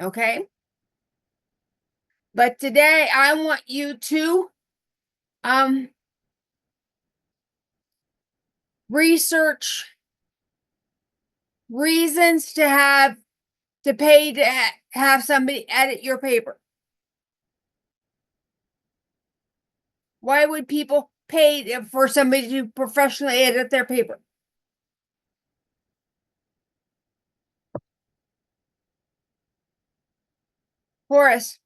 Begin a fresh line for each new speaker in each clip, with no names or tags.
Okay? But today I want you to um research reasons to pay to have somebody edit your paper. Why would people pay for somebody to professionally edit their paper? Horace,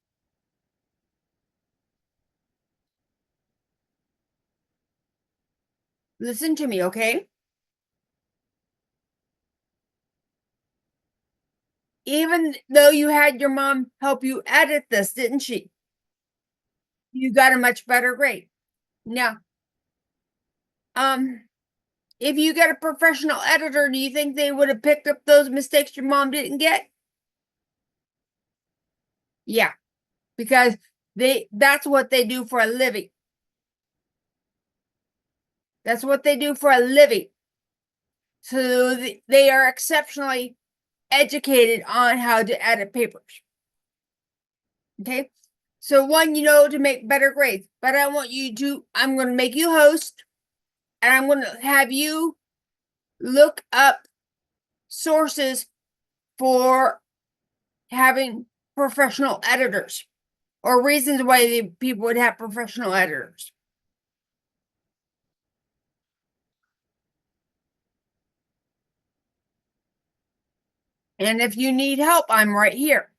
listen to me, okay? Even though you had your mom help you edit this, didn't she? You got a much better grade. Now, um, if you get a professional editor, do you think they would have picked up those mistakes your mom didn't get? Yeah, because that's what they do for a living. That's what they do for a living. So they are exceptionally educated on how to edit papers. Okay. So one, to make better grades, but I'm going to make you host and I'm going to have you look up sources for having professional editors or reasons why people would have professional editors. And if you need help, I'm right here.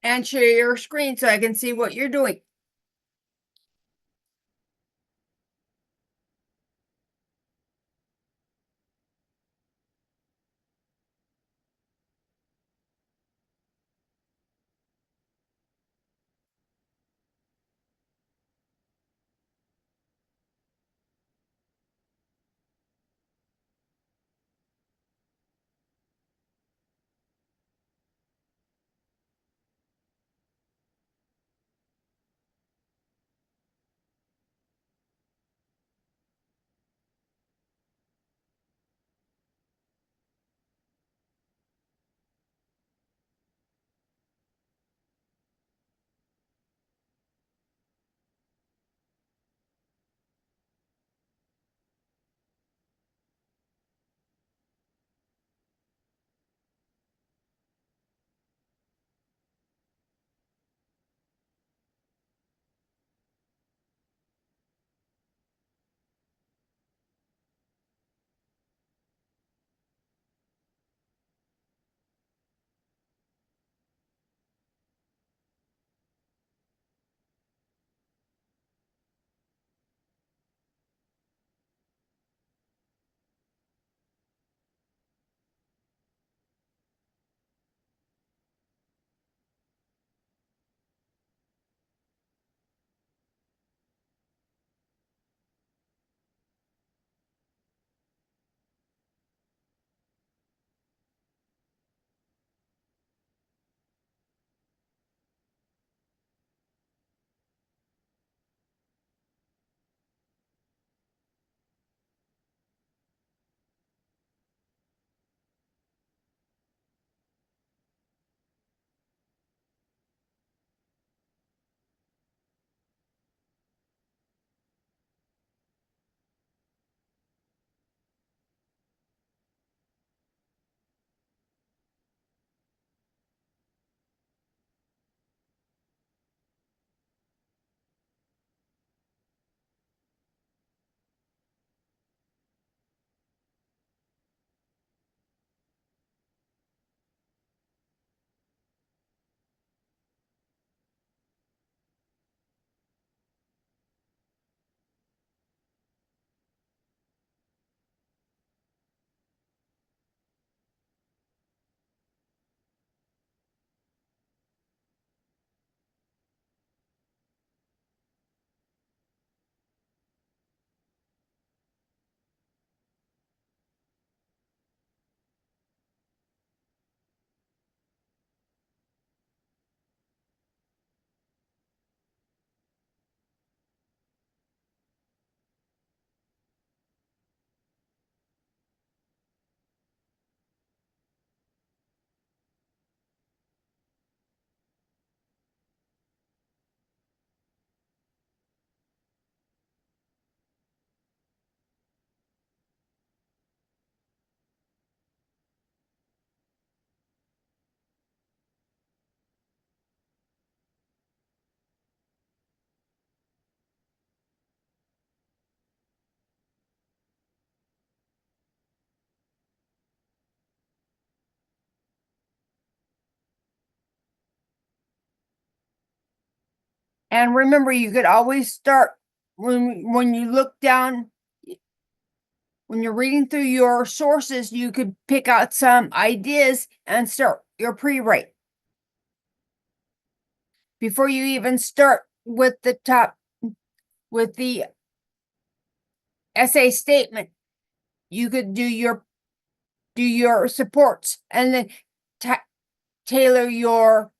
And share your screen so I can see what you're doing. And remember, you could always start when you look down, when you're reading through your sources, you could pick out some ideas and start your pre-write. Before you even start with the essay statement, you could do your supports and then tailor your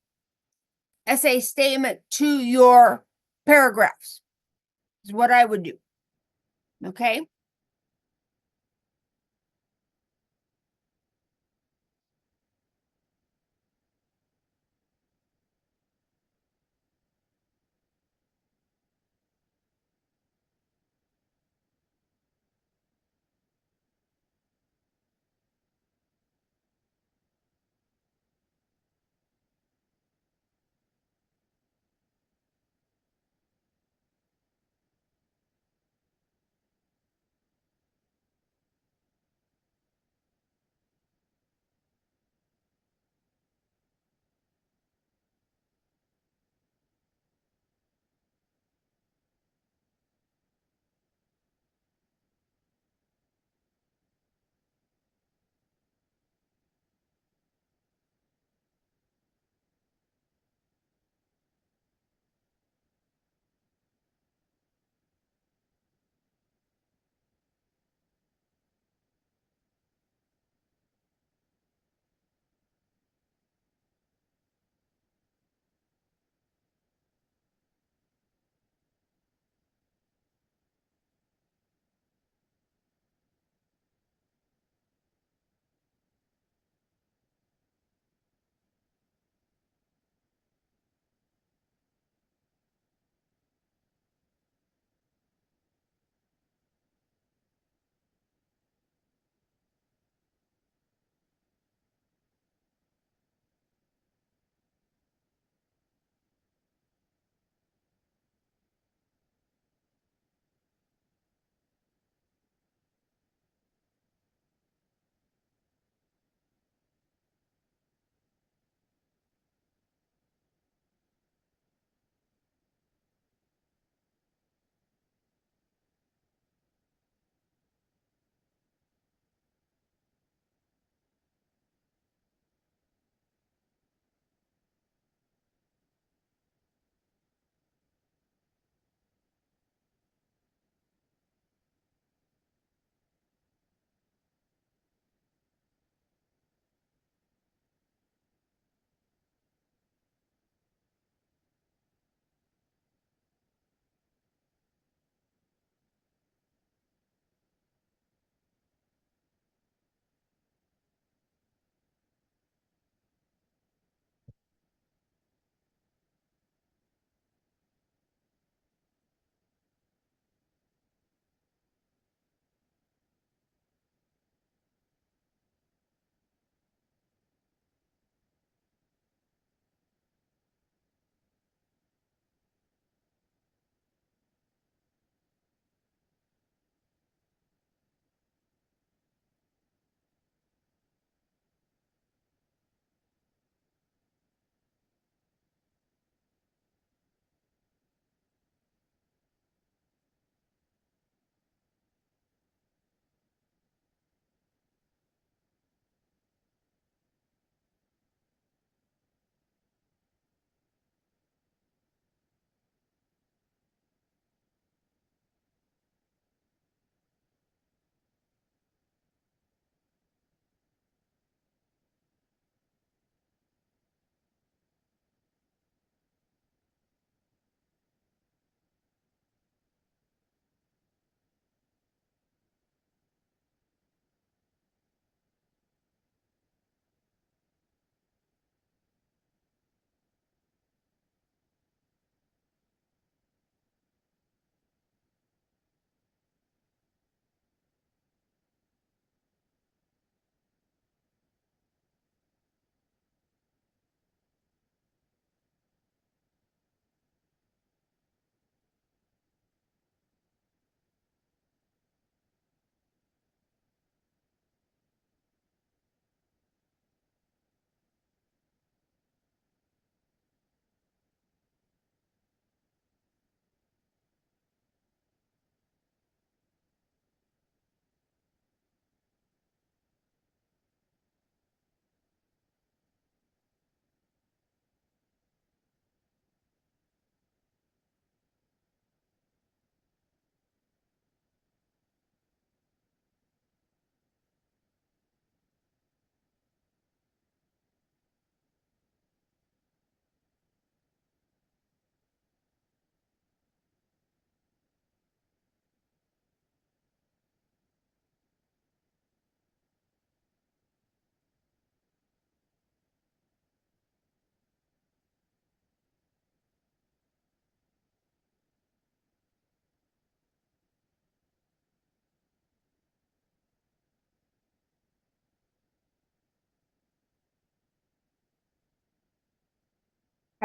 essay statement to your paragraphs. Is what I would do. Okay.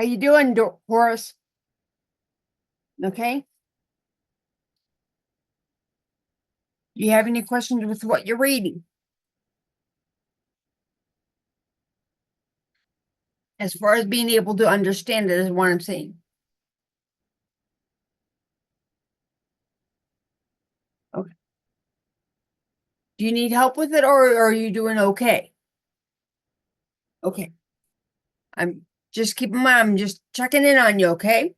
How you doing, Horace? Okay. Do you have any questions with what you're reading? As far as being able to understand it is what I'm saying. Okay. Do you need help with it or are you doing okay? Okay. I'm just keep in mind, I'm just checking in on you, okay?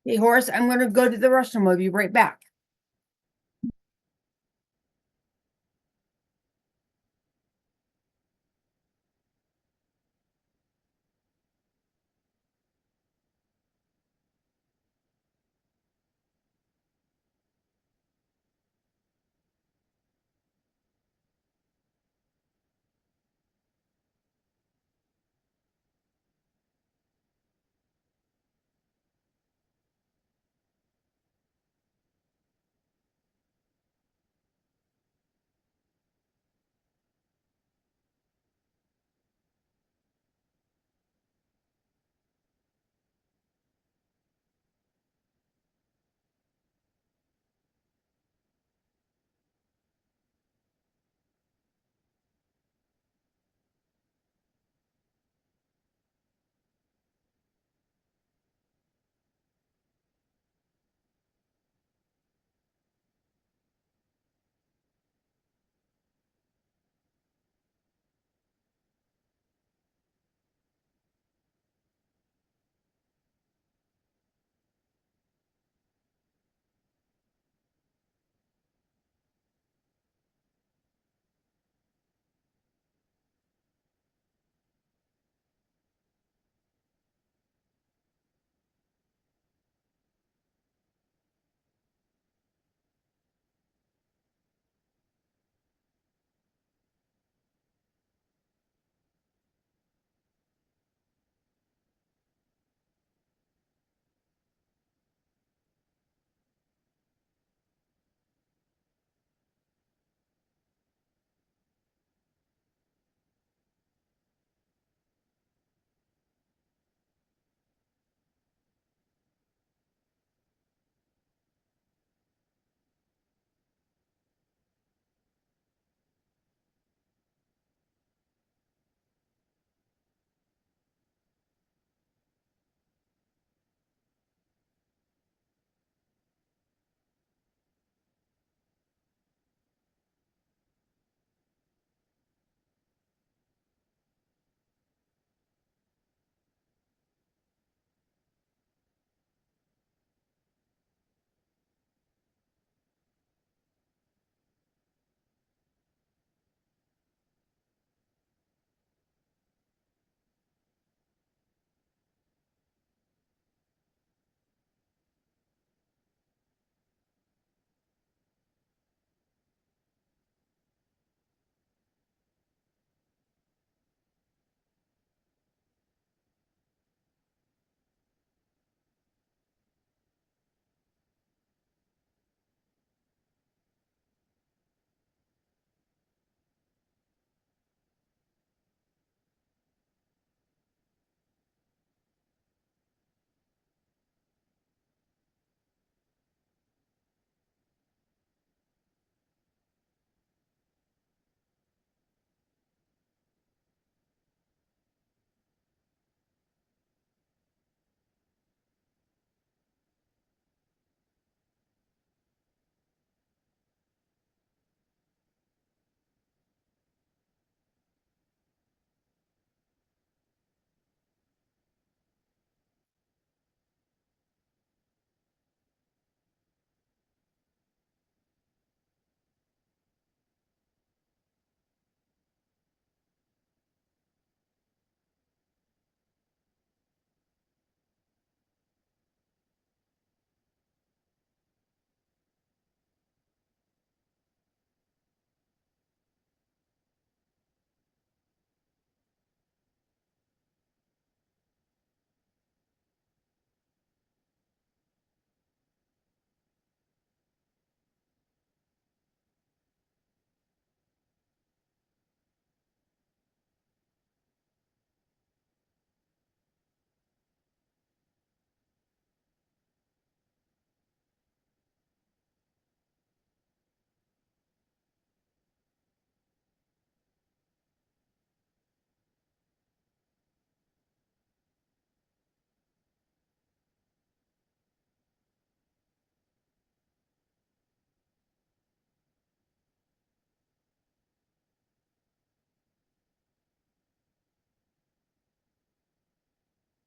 Hey, Horace, I'm gonna go to the restroom. I'll be right back.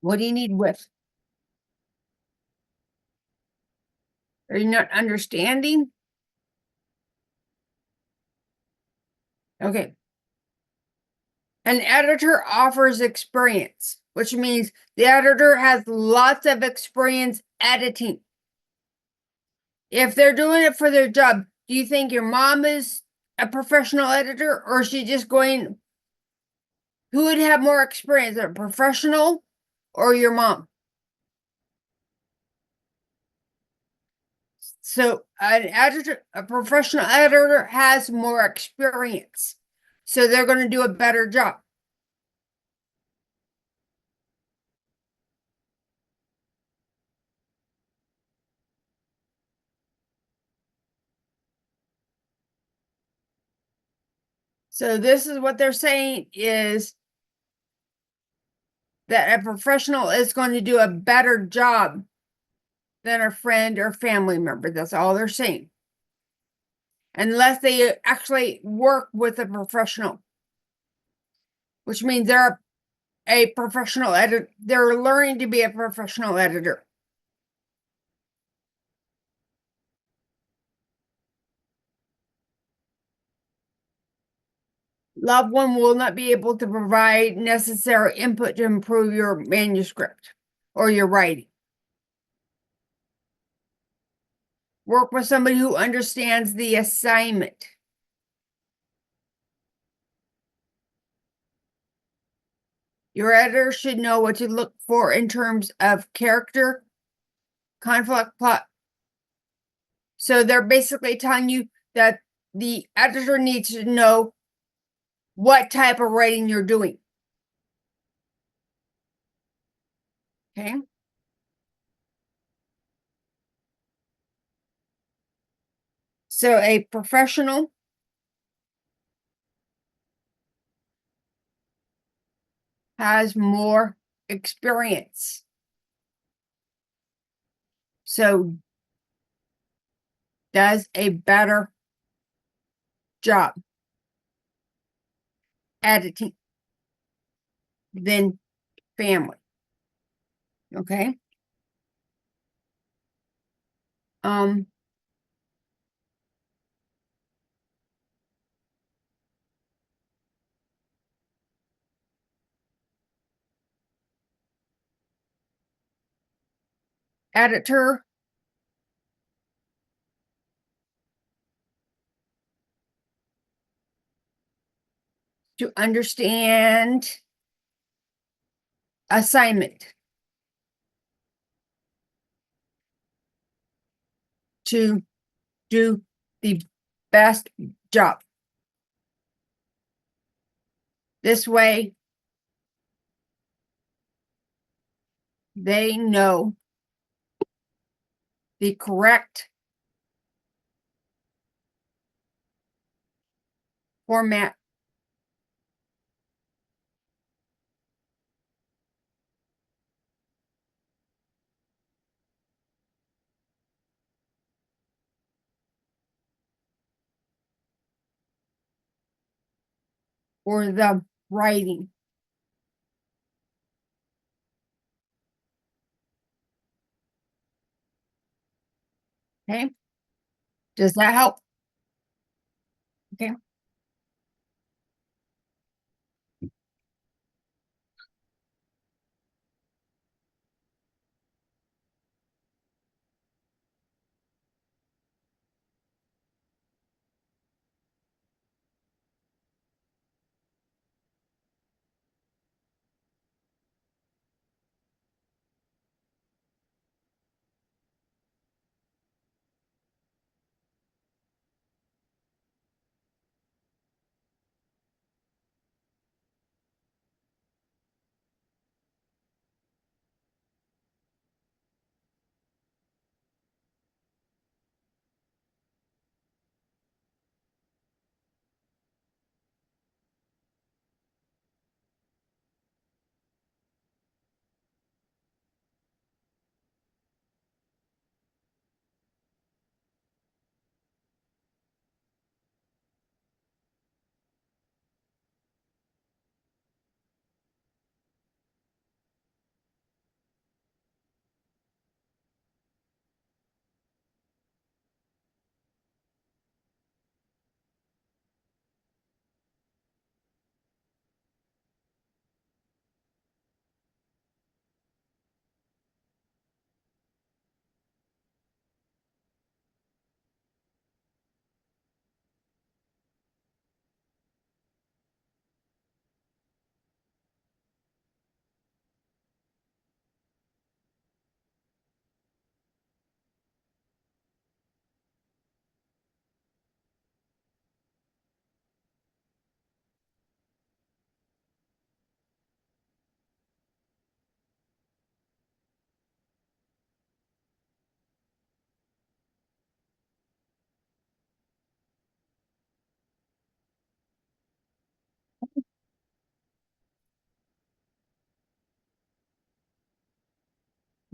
What do you need with? Are you not understanding? Okay. An editor offers experience, which means the editor has lots of experience editing. If they're doing it for their job, do you think your mom is a professional editor, or is she just going? Who would have more experience, a professional or your mom? So an editor, a professional editor has more experience. So they're going to do a better job. So this is what they're saying is that a professional is going to do a better job than a friend or family member. That's all they're saying. Unless they actually work with a professional, which means they're a professional editor. They're learning to be a professional editor. Loved one will not be able to provide necessary input to improve your manuscript or your writing. Work with somebody who understands the assignment. Your editor should know what to look for in terms of character, conflict, plot. So they're basically telling you that the editor needs to know what type of writing you're doing. Okay. So a professional has more experience. So does a better job editing than family. Okay. Um, editor to understand assignment, to do the best job. This way, they know the correct format for the writing. Okay. Does that help? Okay.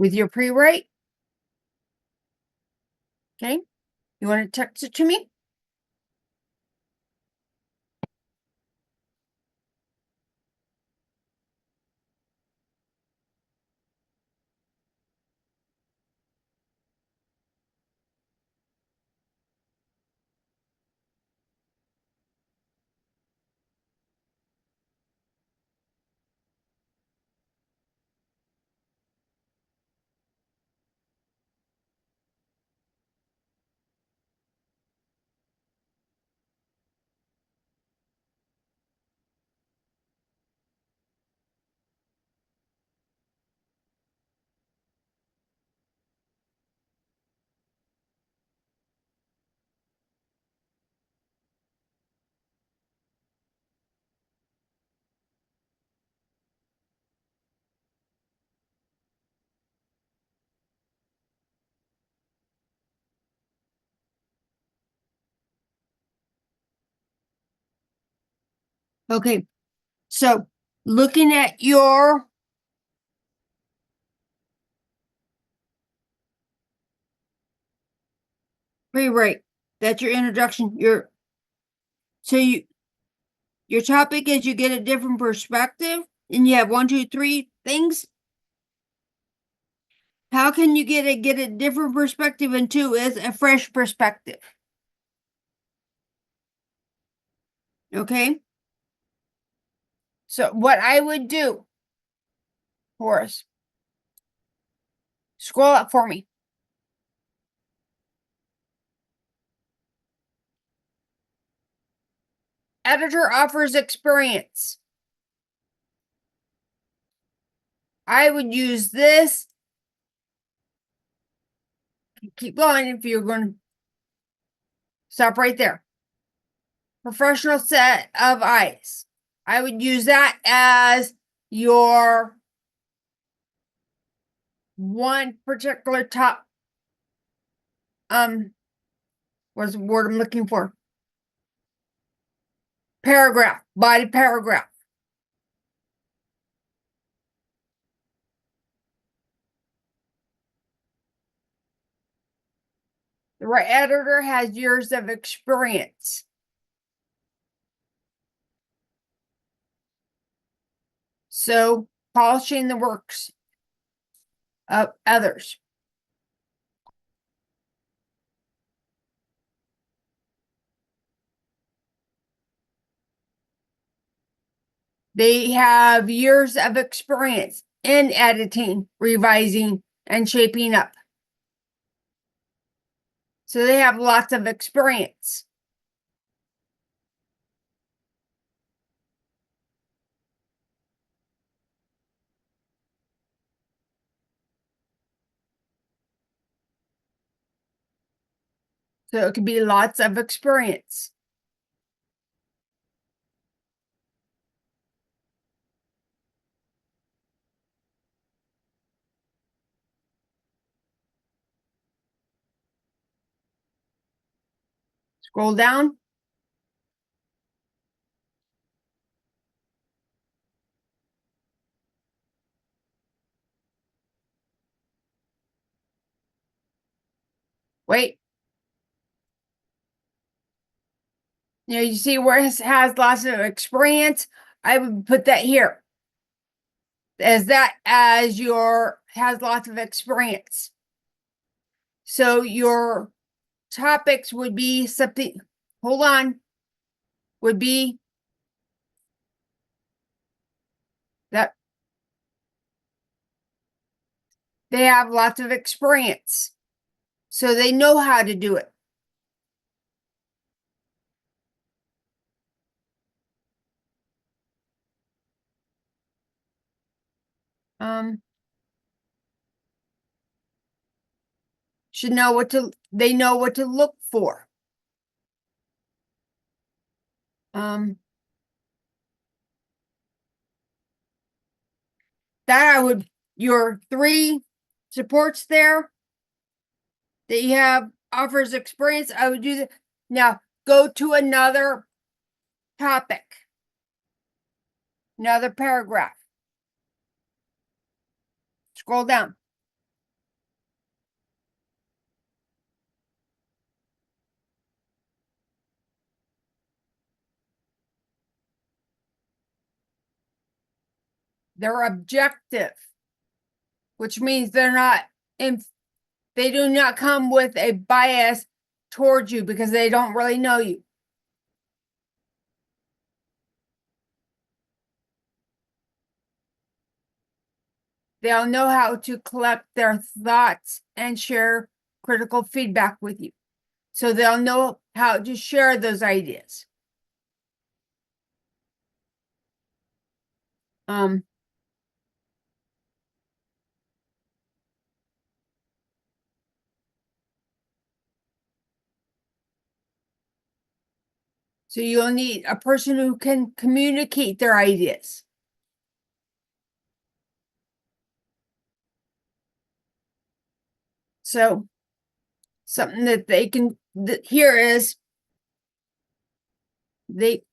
with your pre-write. Okay. You want to text it to me? Okay. So looking at your pre-write, that's your introduction. Your topic is you get a different perspective, and you have 1, 2, 3 things. How can you get a different perspective? And 2 is a fresh perspective. Okay. So what I would do, Horace, scroll up for me. Editor offers experience. I would use this. Keep going if you're going to stop right there. Professional set of eyes. I would use that as your one particular top, what's the word I'm looking for? Paragraph, body paragraph. The right editor has years of experience. So polishing the works of others. They have years of experience in editing, revising, and shaping up. So they have lots of experience. So it could be lots of experience. Scroll down. Wait. You see where it has lots of experience? I would put that here. As your has lots of experience. So your topics would be something, hold on, would be that they have lots of experience. So they know how to do it. Should know they know what to look for. That your 3 supports there that you have offers experience. I would do that. Now go to another topic, another paragraph. Scroll down. They're objective, which means they're not they do not come with a bias towards you because they don't really know you. They'll know how to collect their thoughts and share critical feedback with you. So they'll know how to share those ideas. So you'll need a person who can communicate their ideas. So something that they can here is they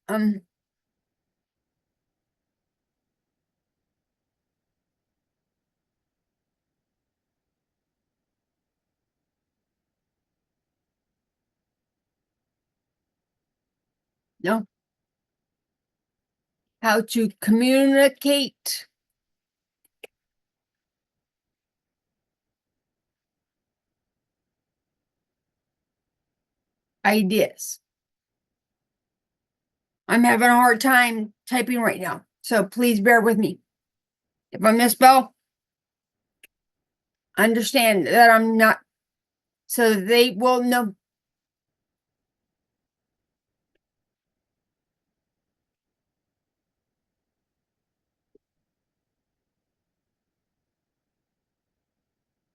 know how to communicate ideas. I'm having a hard time typing right now, so please bear with me. If I misspell, understand that I'm not, so they will know.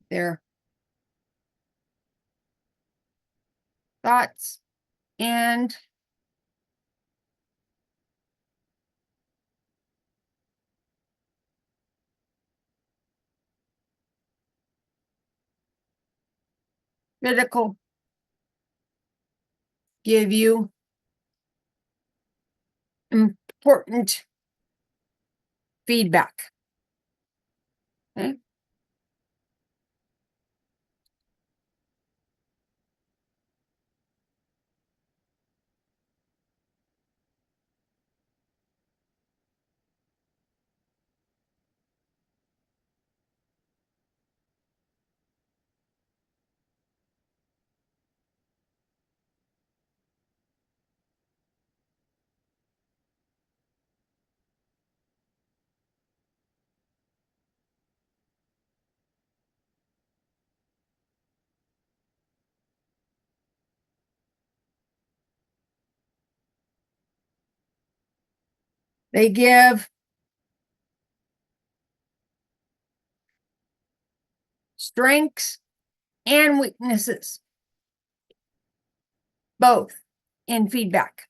Their thoughts and critical give you important feedback. Okay. They give strengths and weaknesses, both in feedback.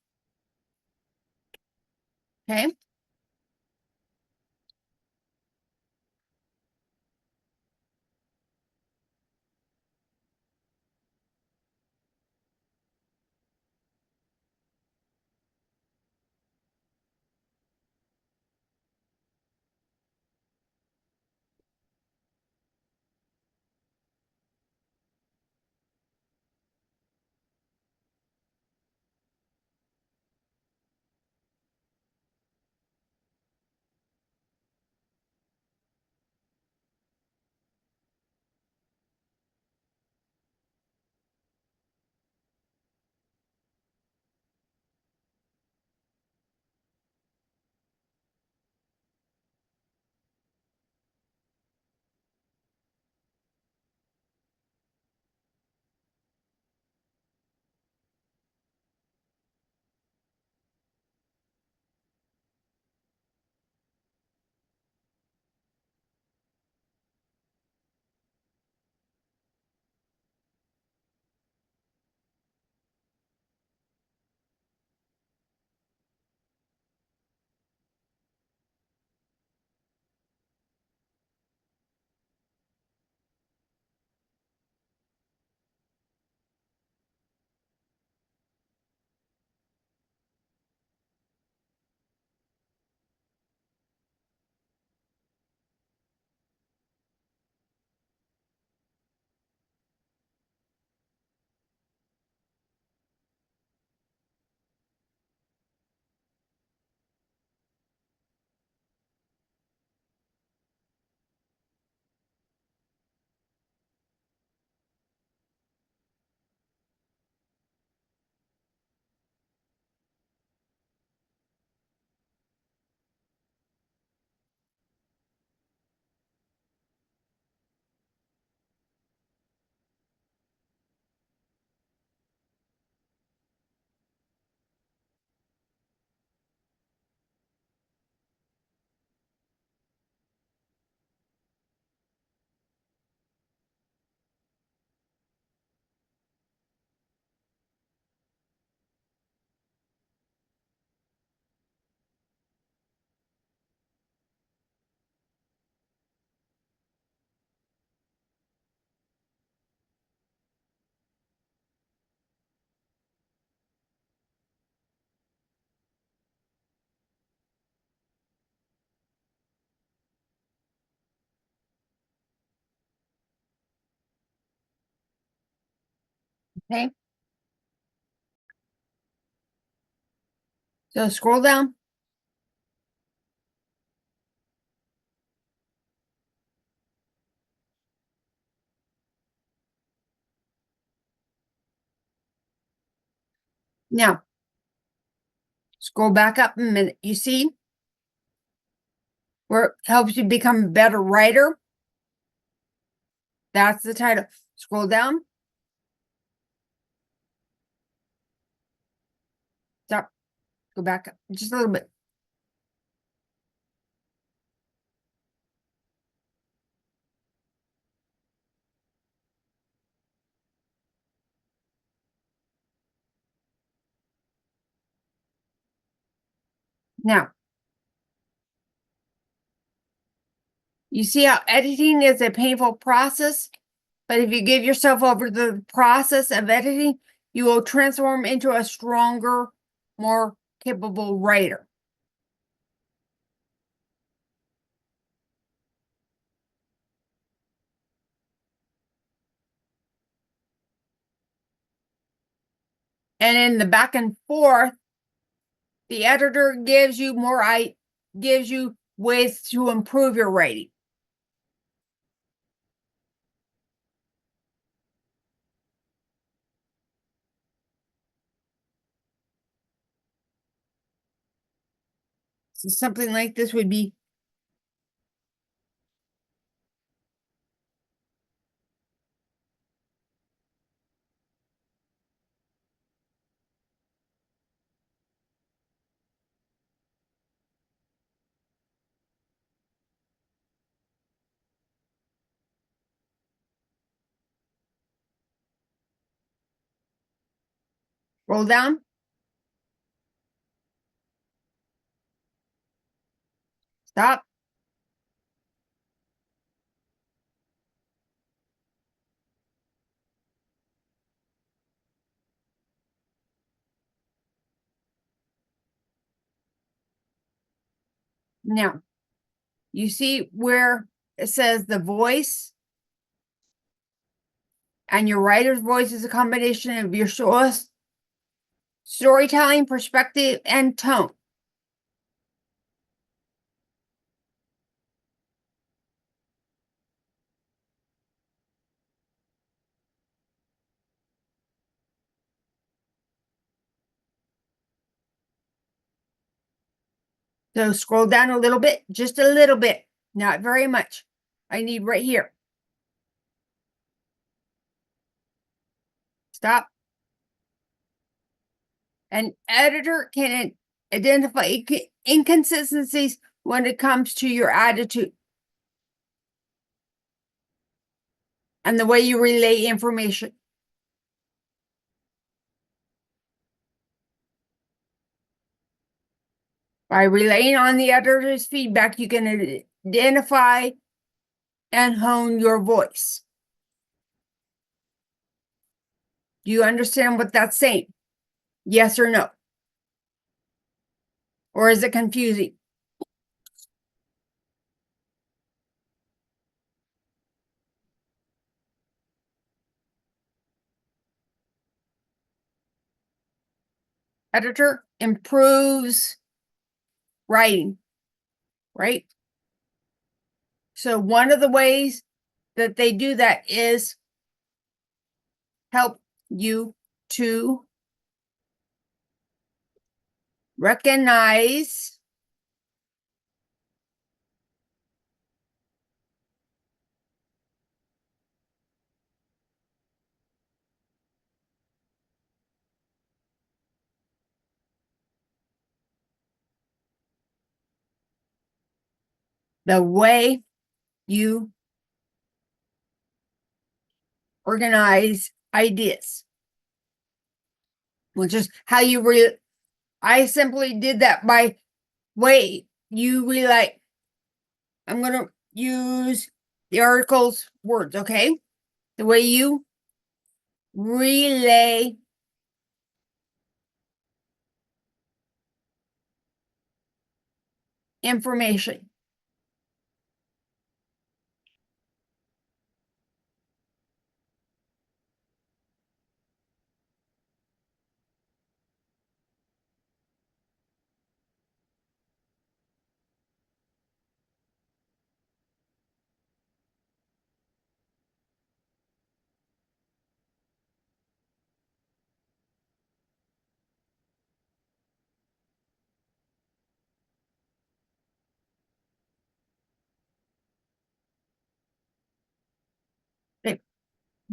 Okay. Okay. So scroll down. Now, scroll back up a minute. You see where it helps you become a better writer? That's the title. Scroll down. Stop. Go back up just a little bit. Now, you see how editing is a painful process? But if you give yourself over to the process of editing, you will transform into a stronger, more capable writer. And in the back and forth, the editor gives you gives you ways to improve your writing. So something like this would be roll down. Stop. Now, you see where it says the voice, and your writer's voice is a combination of your storytelling, perspective, and tone. So scroll down a little bit, just a little bit, not very much. I need right here. Stop. An editor can identify inconsistencies when it comes to your attitude and the way you relay information. By relaying on the editor's feedback, you can identify and hone your voice. Do you understand what that's saying? Yes or no? Or is it confusing? Editor improves writing, right? So one of the ways that they do that is help you to recognize the way you organize ideas, which is how you I simply did that by way you relay. I'm going to use the article's words, okay? The way you relay information.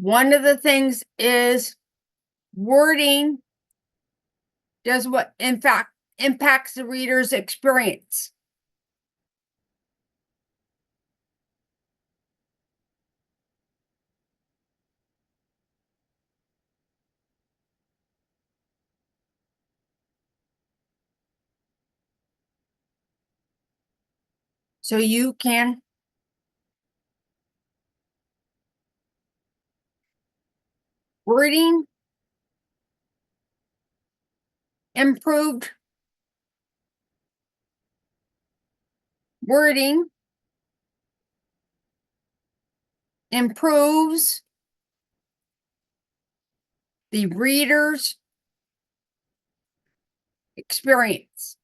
One of the things is wording does what, in fact, impacts the reader's experience. So you can wording improved wording improves the reader's experience.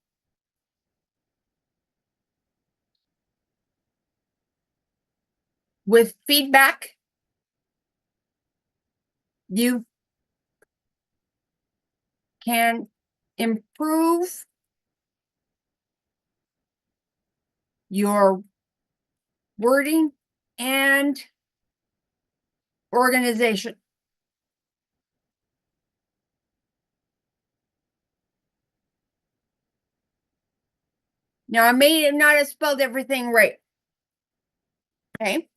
With feedback, you can improve your wording and organization. Now, I may not have spelled everything right. Okay.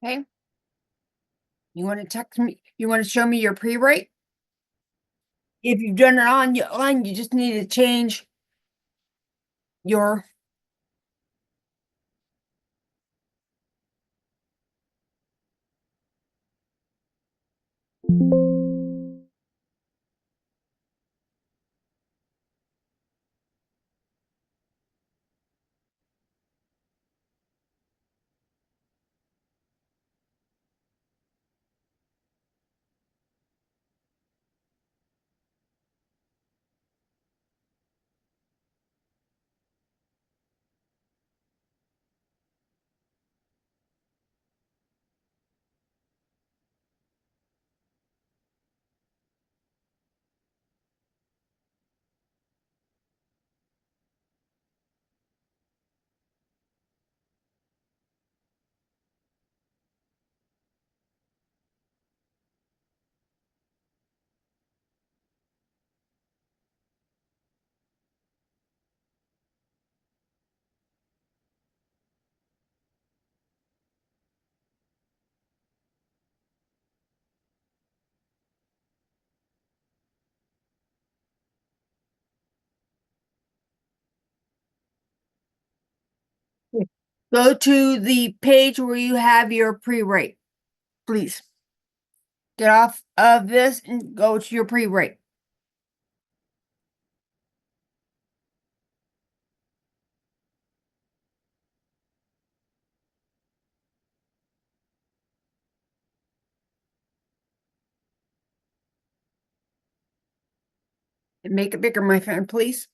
Okay. You want to text me? You want to show me your pre-write? If you've done it online, you just need to change your Go to the page where you have your pre-write, please. Get off of this and go to your pre-write. And make it bigger, my friend, please.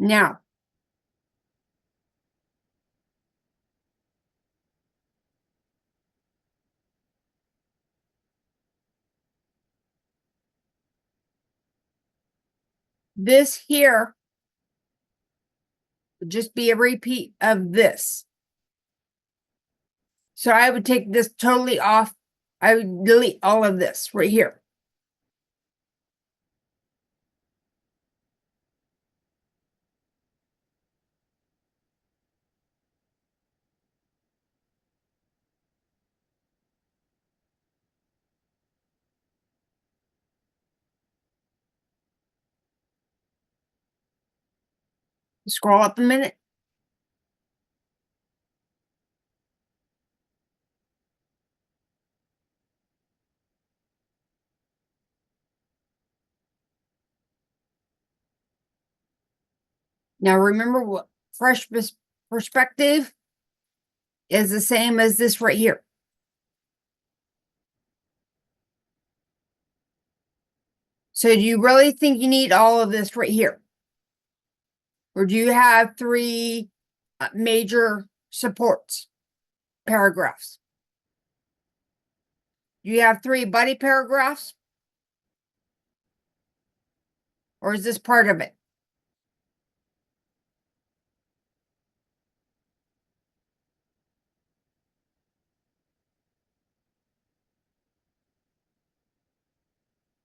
Now, this here would just be a repeat of this. So I would take this totally off. I would delete all of this right here. Scroll up a minute. Now remember what fresh perspective is the same as this right here. So do you really think you need all of this right here? Or do you have three major supports, paragraphs? Do you have three buddy paragraphs? Or is this part of it?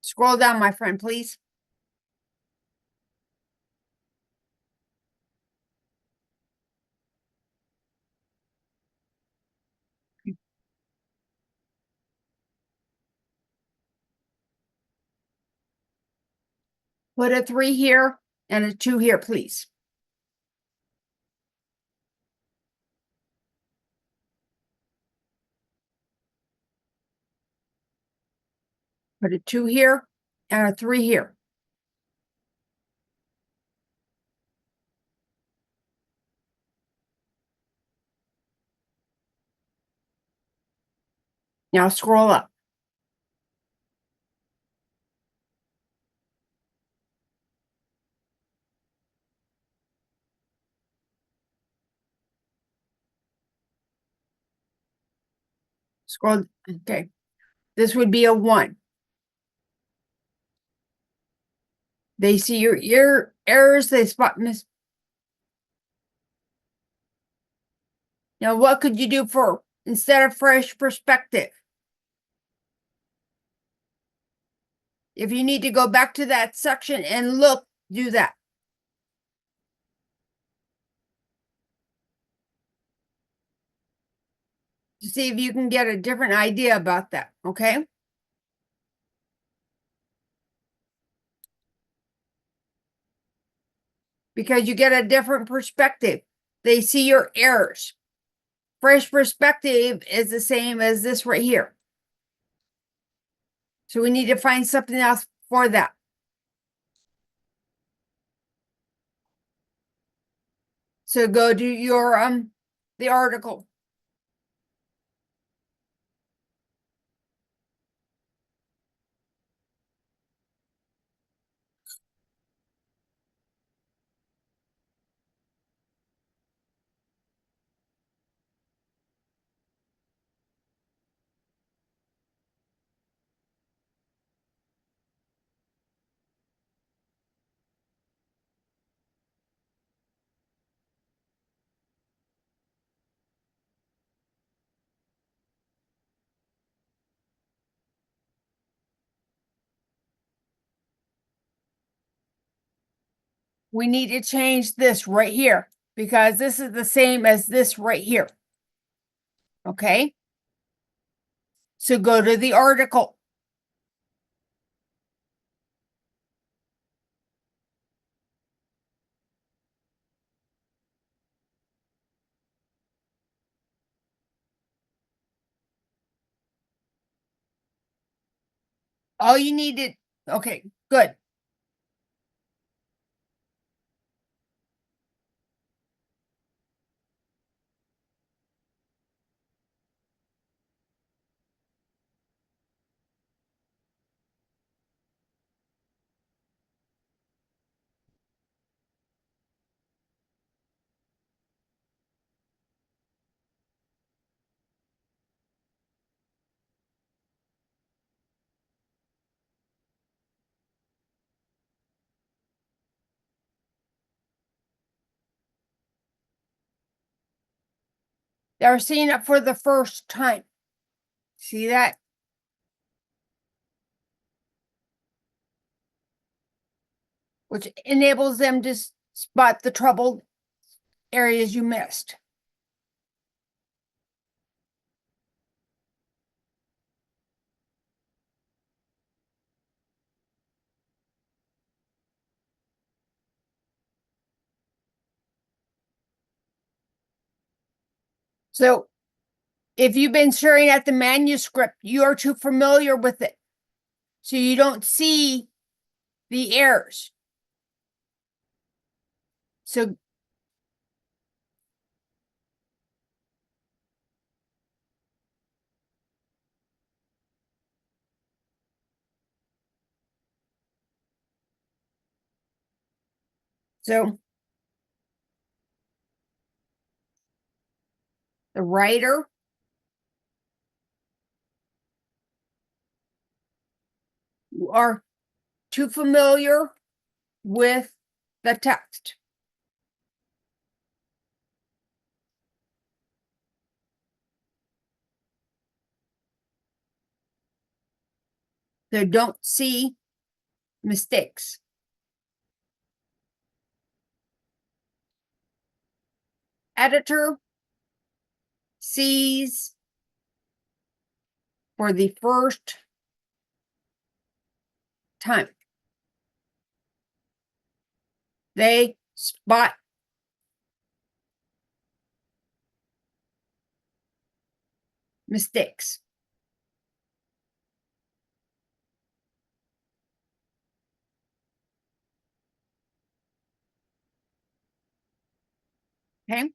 Scroll down, my friend, please. Put a 3 here and a 2 here, please. Put a 2 here and a 3 here. Now scroll up. Scroll, okay. This would be a 1. They see your errors, they spot miss. Now, what could you do for instead of fresh perspective? If you need to go back to that section and look, do that. To see if you can get a different idea about that, okay? Because you get a different perspective. They see your errors. Fresh perspective is the same as this right here. So we need to find something else for that. So go to your the article. We need to change this right here because this is the same as this right here. Okay? So go to the article. all you needed. Okay, good. They're seeing it for the first time. See that? Which enables them to spot the troubled areas you missed. So if you've been staring at the manuscript, you are too familiar with it. So you don't see the errors. So the writer are too familiar with the text. They don't see mistakes. Editor sees for the first time. They spot mistakes. Okay.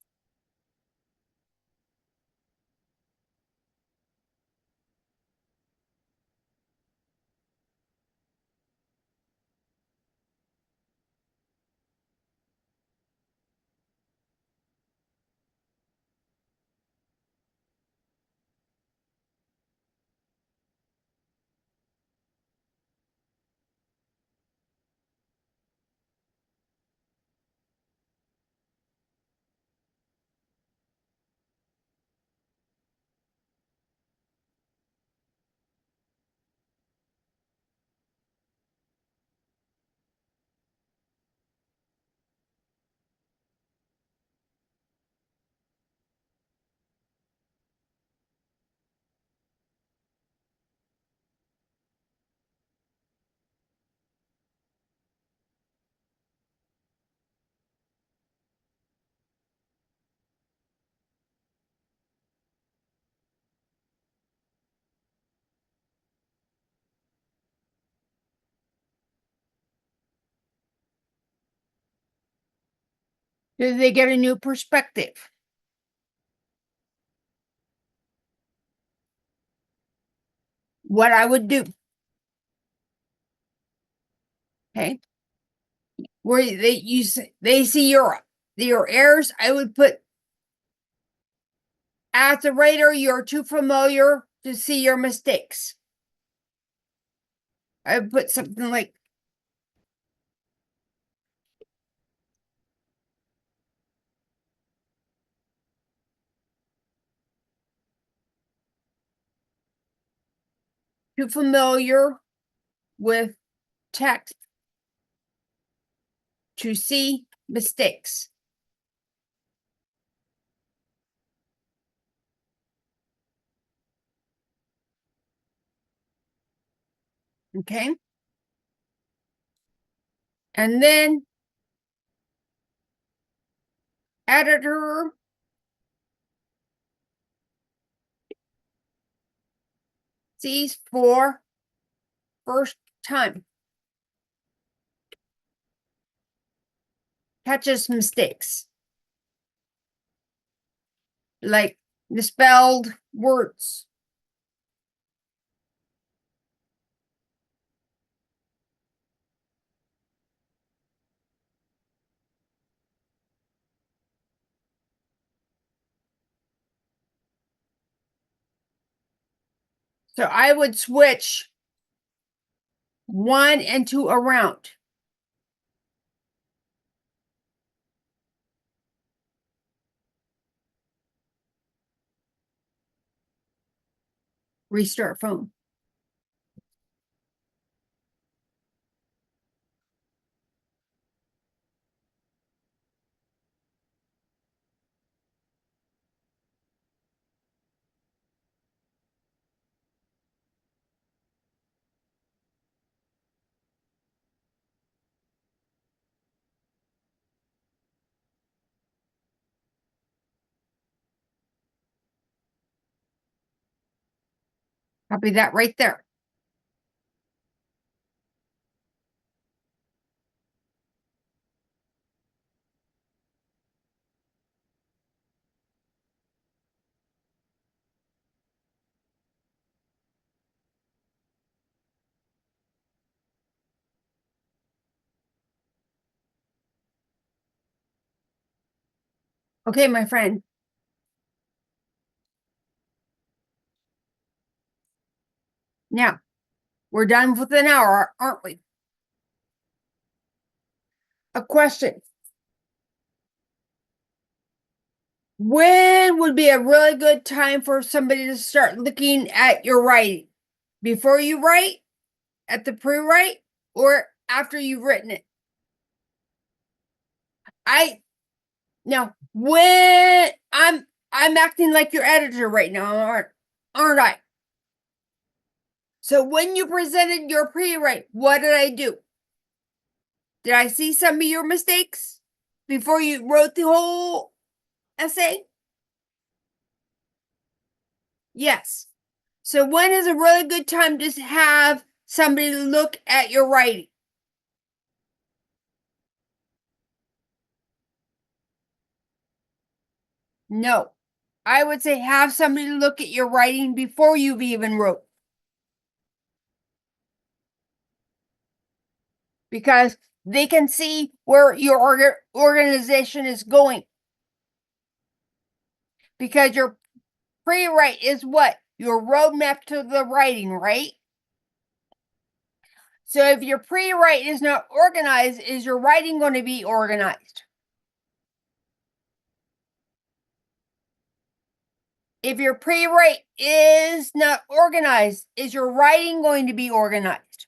Do they get a new perspective? What I would do. Okay. Where they see your errors, I would put as a writer, you're too familiar to see your mistakes. I would put something like too familiar with text to see mistakes. Okay. And then editor sees for first time catches mistakes, like misspelled words. So I would switch 1 and 2 around. Restart phone. Copy that right there. Okay, my friend. Now, we're done with an hour, aren't we? A question. When would be a really good time for somebody to start looking at your writing? Before you write, at the pre-write, or after you've written it? Now when I'm acting like your editor right now, aren't I? So when you presented your pre-write, what did I do? Did I see some of your mistakes before you wrote the whole essay? Yes. So when is a really good time to have somebody look at your writing? No. I would say have somebody look at your writing before you've even wrote. Because they can see where your organization is going. Because your pre-write is what? Your roadmap to the writing, right? So if your pre-write is not organized, is your writing going to be organized? If your pre-write is not organized, is your writing going to be organized?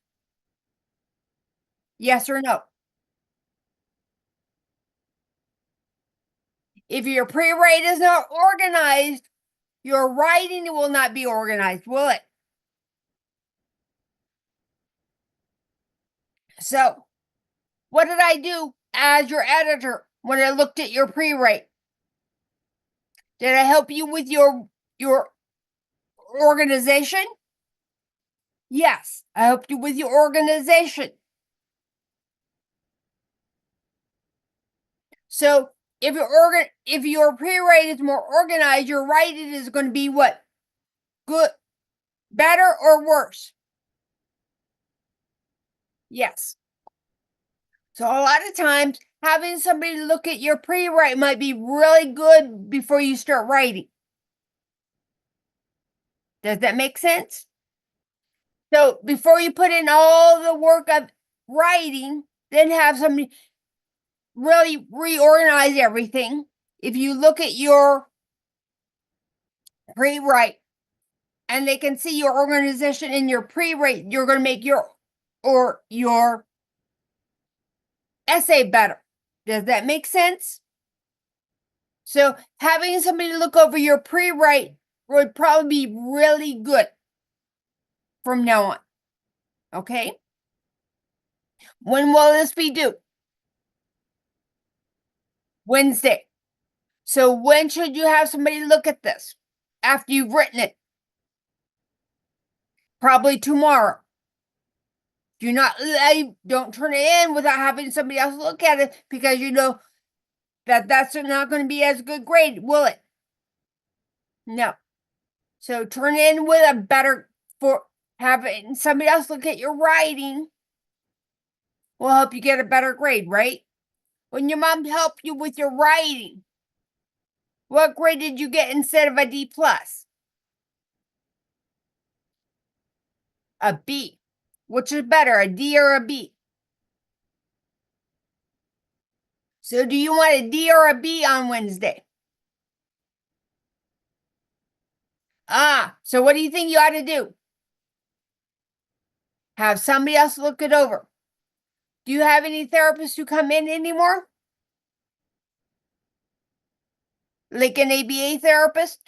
Yes or no? If your pre-write is not organized, your writing will not be organized, will it? So, what did I do as your editor when I looked at your pre-write? Did I help you with your organization? Yes, I helped you with your organization. So if your pre-write is more organized, your writing is going to be what? Good, better, or worse? Yes. So a lot of times having somebody look at your pre-write might be really good before you start writing. Does that make sense? So before you put in all the work of writing, then have somebody really reorganize everything. If you look at your pre-write and they can see your organization in your pre-write, you're going to make your essay better. Does that make sense? So having somebody look over your pre-write would probably be really good from now on. Okay? When will this be due? Wednesday. So when should you have somebody look at this? After you've written it? Probably tomorrow. Don't turn it in without having somebody else look at it, because you know that that's not going to be as good grade, will it? No. So turn it in with a better, for having somebody else look at your writing will help you get a better grade, right? When your mom helped you with your writing, what grade did you get instead of a D plus? A B. Which is better, a D or a B? So do you want a D or a B on Wednesday? So what do you think you ought to do? Have somebody else look it over. Do you have any therapists who come in anymore? Like an ABA therapist?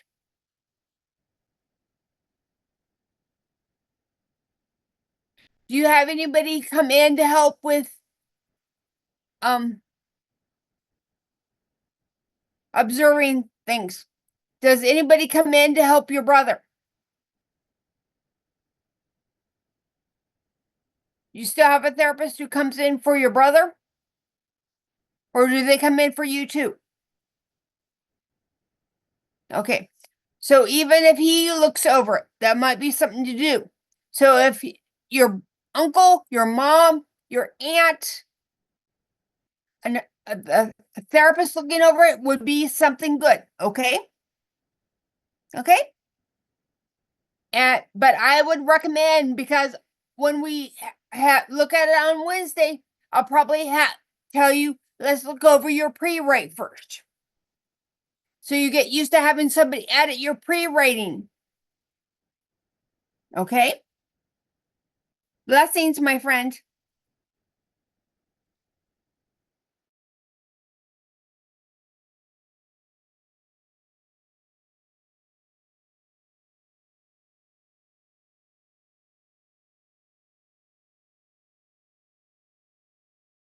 Do you have anybody come in to help with observing things? Does anybody come in to help your brother? You still have a therapist who comes in for your brother? Or do they come in for you too? Okay. So even if he looks over it, that might be something to do. So if your uncle, your mom, your aunt, and a therapist looking over it would be something good. Okay. Okay. But I would recommend, because when we look at it on Wednesday, I'll probably tell you, let's look over your pre-rate first. So you get used to having somebody edit your pre-rating. Okay? Blessings, my friend.